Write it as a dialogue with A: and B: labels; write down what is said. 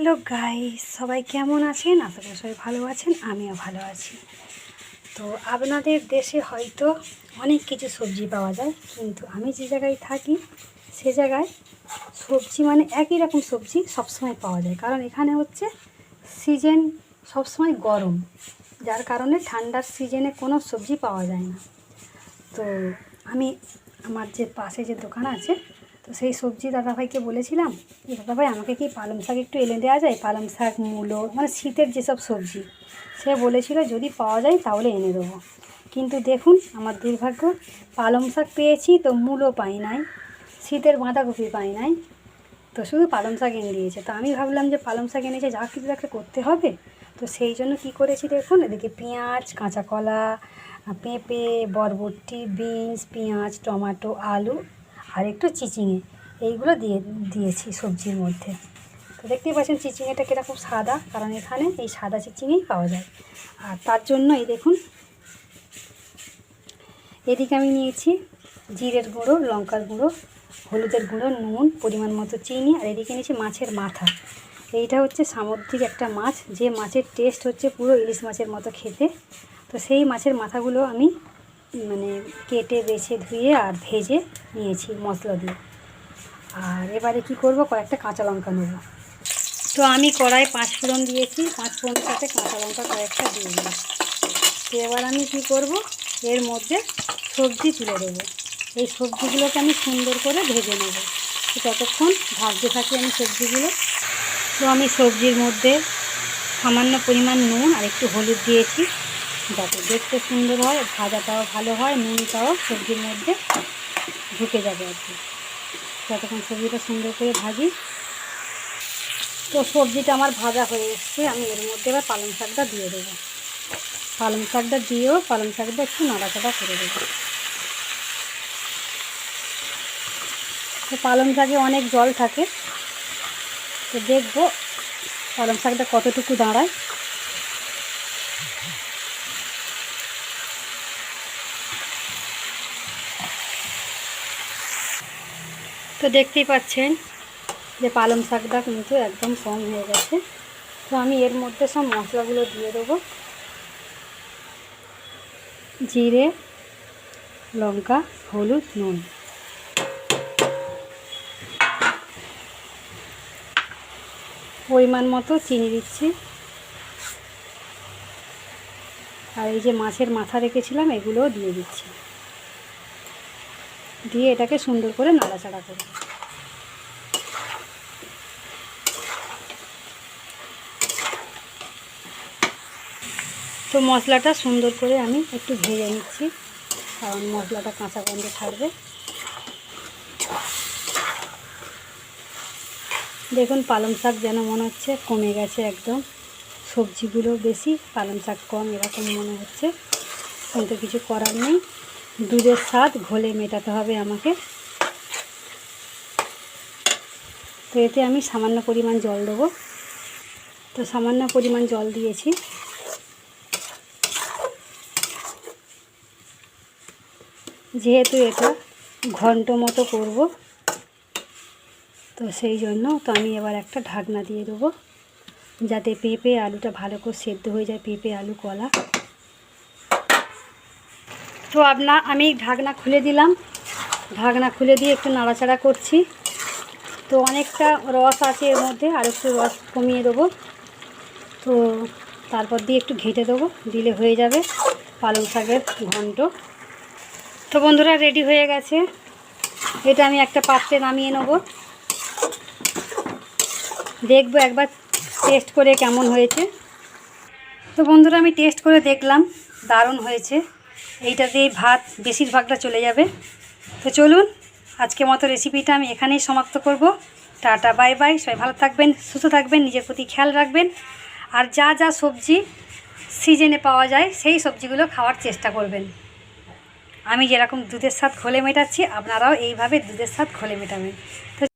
A: Hello guys, সবাই কেমন আছেন? আশা করি সবাই ভালো আছেন, আমিও ভালো আছি। তো আপনাদের দেশে হয়তো অনেক কিছু সবজি পাওয়া যায়, কিন্তু আমি যে জায়গায় থাকি সে জায়গায় সবজি মানে একই রকম সবজি সবসময় পাওয়া যায়। কারণ এখানে হচ্ছে সিজন সবসময় গরম, যার কারণে ঠান্ডার সিজনে কোনো সবজি পাওয়া যায় না। তো আমি আমার যে পাশে যে দোকান আছে, তো সেই সবজি দাদাভাইকে বলেছিলাম যে দাদাভাই আমাকে কি পালং শাক একটু এনে দেওয়া যায়, পালং শাক, মূলো, মানে শীতের যেসব সবজি। সে বলেছিল যদি পাওয়া যায় তাহলে এনে দেবো। কিন্তু দেখুন আমার দুর্ভাগ্য, পালং শাক পেয়েছি তো মূলো পাই নাই, শীতের বাঁধাকপি পাই নাই, তো শুধু পালং শাক এনে দিয়েছে। তো আমি ভাবলাম যে পালং শাক এনেছে, যা কিছু একটা করতে হবে। তো সেই জন্য কী করেছি দেখুন, এদিকে পেঁয়াজ, কাঁচা কলা, পেঁপে, বরবটি, বিনস, পেঁয়াজ, টমেটো, আলু আর একটু চিচিঙে, এইগুলো দিয়েছি সবজির মধ্যে। তো দেখতেই পাচ্ছেন চিচিঙেটা কীরকম সাদা, কারণ এখানে এই সাদা চিচিঙেই পাওয়া যায়। আর তার জন্য এই দেখুন এদিকে আমি নিয়েছি জিরের গুঁড়ো, লঙ্কার গুঁড়ো, হলুদের গুঁড়ো, নুন, পরিমাণ মতো চিনি, আর এদিকে নিয়েছি মাছের মাথা। এইটা হচ্ছে সামুদ্রিক একটা মাছ, যে মাছের টেস্ট হচ্ছে পুরো ইলিশ মাছের মতো খেতে। তো সেই মাছের মাথাগুলো আমি মানে কেটে বেছে ধুয়ে আর ভেজে নিয়েছি মশলা দিয়ে। আর এবারে কি করব, কয়েকটা কাঁচা লঙ্কা নেব। তো আমি কড়াই 5 ফোড়ন দিয়েছি, 5 ফোড়নের সাথে কাঁচা লঙ্কা কয়েকটা দিয়ে দিলাম। তো এবার আমি কি করব, এর মধ্যে সবজি তুলে দেবো। এই সবজিগুলোকে আমি সুন্দর করে ভেজে নেব। তো ততক্ষণ ভাজতে থাকি আমি সবজিগুলো। তো আমি সবজির মধ্যে সামান্য পরিমাণ নুন আর একটু হলুদ দিয়েছি, যাতে দেখতে সুন্দর হয়, ভাজাটাও ভালো হয়, নুনটাও সবজির মধ্যে ঢুকে যাবে আর কি। যতক্ষণ সবজিটা সুন্দর করে ভাজি। তো সবজিটা আমার ভাজা হয়ে এসছে, আমি এর মধ্যে এবার পালং শাকটা দিয়ে দেবো। পালং শাকটা দিয়েও পালং শাকটা একটু নাড়াচাড়া করে দেবো। তো পালং শাকে অনেক জল থাকে, তো দেখবো পালং শাকটা কতটুকু দাঁড়ায়। তো দেখতেই পাচ্ছেন যে পালং শাকটা কিন্তু একদম কম হয়ে গেছে। তো আমি এর মধ্যে সব মশলাগুলো দিয়ে দেবো। জিরে, লঙ্কা, হলুদ, নুন, পরিমাণ মতো চিনি দিচ্ছি, আর এই যে মাছের মাথা রেখেছিলাম এগুলোও দিয়ে দিচ্ছি। দিয়ে এটাকে সুন্দর করে নাড়াচাড়া করব। তো মশলাটা সুন্দর করে আমি একটু ভেজে নিচ্ছি, কারণ মশলাটা কাঁচা গন্ধ ছাড়বে। দেখুন পালং শাক যেন মনে হচ্ছে কমে গেছে একদম, সবজিগুলো বেশি, পালং শাক কম, এরকম মনে হচ্ছে। কিন্তু কিছু করার নেই, দুধের স্বাদ ঘোলে মেটাতে হবে আমাকে। তো এতে আমি সামান্য পরিমাণ জল দেবো। তো সামান্য পরিমাণ জল দিয়েছি। যেহেতু এটা ঘন্ট মতো করব, তো সেই জন্য তো আমি এবার একটা ঢাকনা দিয়ে দেবো, যাতে পেঁপে আলুটা ভালো করে সেদ্ধ হয়ে যায়, পেঁপে, আলু, কলা। তো আমি ঢাকনা খুলে দিলাম, ঢাকনা খুলে দিয়ে একটু নাড়াচাড়া করছি। তো অনেকটা রস আছে এর মধ্যে, আর একটু রস কমিয়ে দেবো। তো তারপর দিয়ে একটু ঘেঁটে দেবো, দিলে হয়ে যাবে পালং শাকের ঘন্ট। তো বন্ধুরা রেডি হয়ে গেছে, এটা আমি একটা পাত্রে নামিয়ে নেব। দেখবো একবার টেস্ট করে কেমন হয়েছে। তো বন্ধুরা আমি টেস্ট করে দেখলাম, দারুণ হয়েছে। এইটা দিয়ে ভাত বেশিরভাগটা চলে যাবে। তো চলুন আজকের মতো রেসিপিটা আমি এখানেই সমাপ্ত করব। Tata, bye bye. সবাই ভালো থাকবেন, সুস্থ থাকবেন, নিজের প্রতি খেয়াল রাখবেন। আর যা যা সবজি সিজনে পাওয়া যায় সেই সবজিগুলো খাওয়ার চেষ্টা করবেন। আমি যেরকম দুধের স্বাদ ঘোলে মেটাচ্ছি, আপনারাও এইভাবে দুধের স্বাদ ঘোলে মেটাবেন। তো